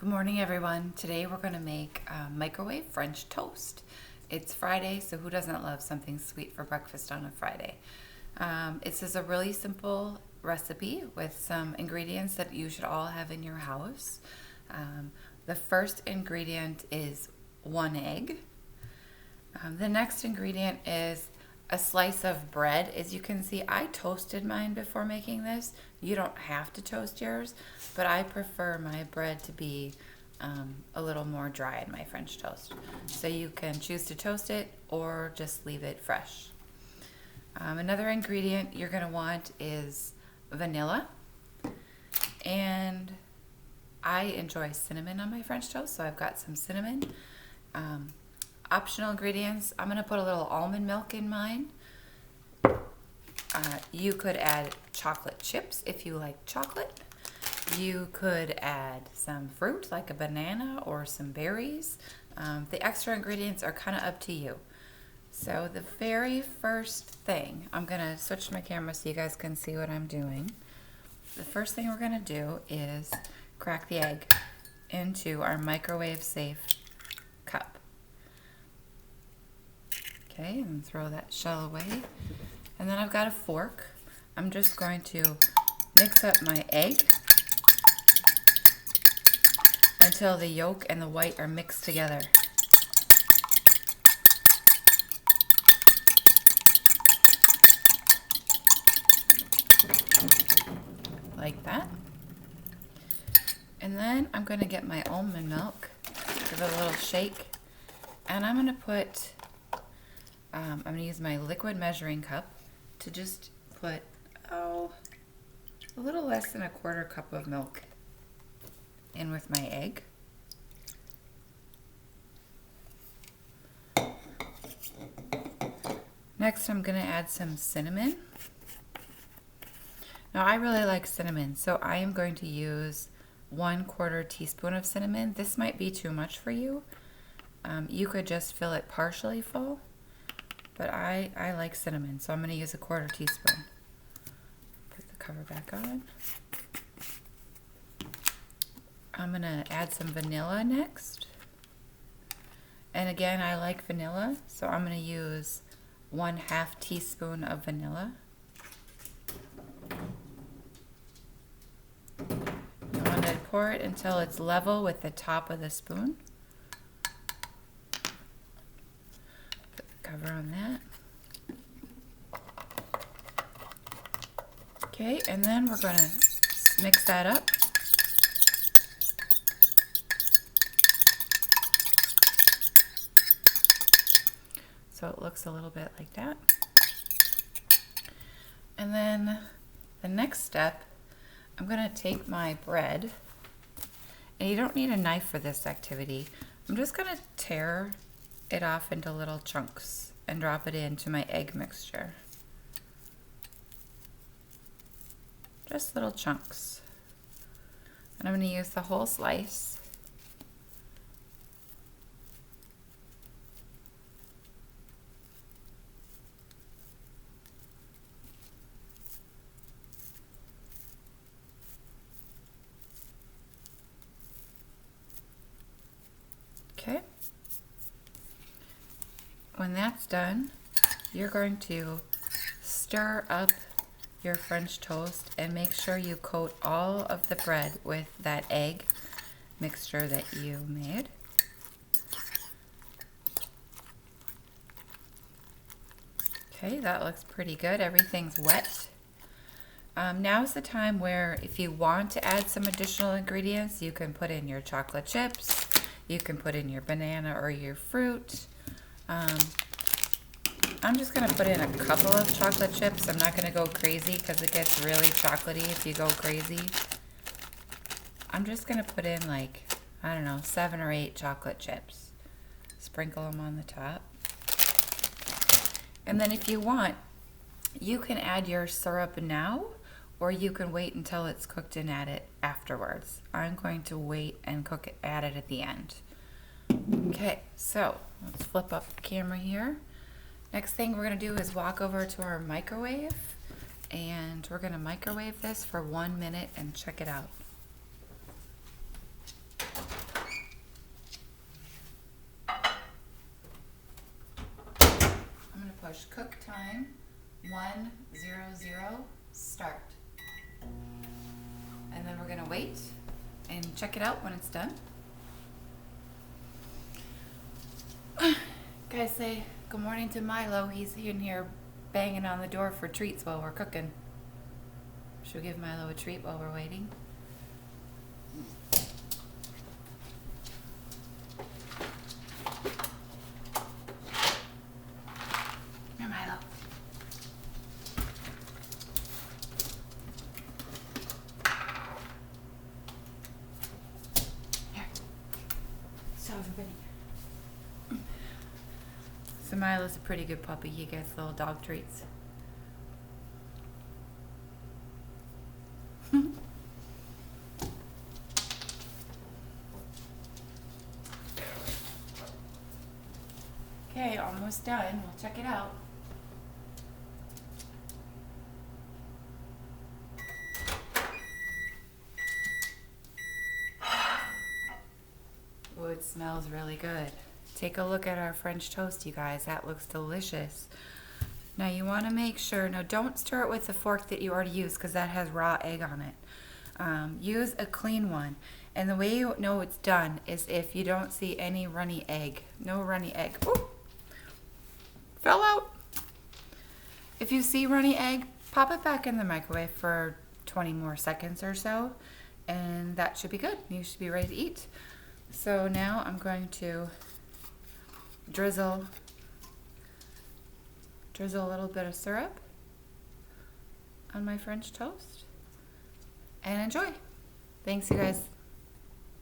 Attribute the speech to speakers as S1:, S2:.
S1: Good morning, everyone. Today we're going to make microwave French toast. It's Friday, so who doesn't love something sweet for breakfast on a Friday? This is a really simple recipe with some ingredients that you should all have in your house. The first ingredient is 1 egg. The next ingredient is a slice of bread. As you can see, I toasted mine before making this. You don't have to toast yours, but I prefer my bread to be a little more dry in my French toast. So you can choose to toast it or just leave it fresh. Another ingredient you're going to want is vanilla. And I enjoy cinnamon on my French toast, so I've got some cinnamon. Optional ingredients, I'm going to put a little almond milk in mine. You could add chocolate chips if you like chocolate. You could add some fruit like a banana or some berries. The extra ingredients are kind of up to you. So the very first thing, I'm going to switch my camera so you guys can see what I'm doing. The first thing we're going to do is crack the egg into our microwave safe cup. Okay, and throw that shell away. And then I've got a fork. I'm just going to mix up my egg until the yolk and the white are mixed together. Like that. And then I'm going to get my almond milk, give it a little shake, and I'm going to put I'm going to use my liquid measuring cup to just put, a little less than a quarter cup of milk in with my egg. Next, I'm going to add some cinnamon. Now, I really like cinnamon, so I am going to use 1/4 teaspoon of cinnamon. This might be too much for you. You could just fill it partially full. But I like cinnamon, so I'm going to use 1/4 teaspoon. Put the cover back on. I'm going to add some vanilla next. And again, I like vanilla, so I'm going to use 1/2 teaspoon of vanilla. I want to pour it until it's level with the top of the spoon. Cover on that. Okay, and then we're going to mix that up. So it looks a little bit like that. And then the next step, I'm going to take my bread, and you don't need a knife for this activity. I'm just going to tear it off into little chunks and drop it into my egg mixture. Just little chunks. And I'm going to use the whole slice. Okay. When that's done, you're going to stir up your French toast and make sure you coat all of the bread with that egg mixture that you made. Okay, that looks pretty good. Everything's wet. Now's the time where if you want to add some additional ingredients, you can put in your chocolate chips, you can put in your banana or your fruit. I'm just going to put in a couple of chocolate chips. I'm not going to go crazy because it gets really chocolatey if you go crazy. I'm just going to put in like, 7 or 8 chocolate chips. Sprinkle them on the top. And then if you want, you can add your syrup now, or you can wait until it's cooked and add it afterwards. I'm going to wait and add it at the end. Okay, so let's flip up the camera here. Next thing we're going to do is walk over to our microwave, and we're going to microwave this for 1 minute and check it out. push cook time 100 start. And then we're gonna wait and check it out when it's done. Guys, say good morning to Milo. He's in here banging on the door for treats while we're cooking. Should we give Milo a treat while we're waiting? Here, Milo. Here. So everybody. So Milo's a pretty good puppy. He gets little dog treats. Okay, almost done. We'll check it out. Oh, it smells really good. Take a look at our French toast, you guys. That looks delicious. Now you want to make sure, no, don't stir it with the fork that you already used because that has raw egg on it. Use a clean one. And the way you know it's done is if you don't see any runny egg. No runny egg. Ooh, fell out. If you see runny egg, pop it back in the microwave for 20 more seconds or so. And that should be good. You should be ready to eat. So now I'm going to drizzle a little bit of syrup on my French toast and enjoy. Thanks, you guys.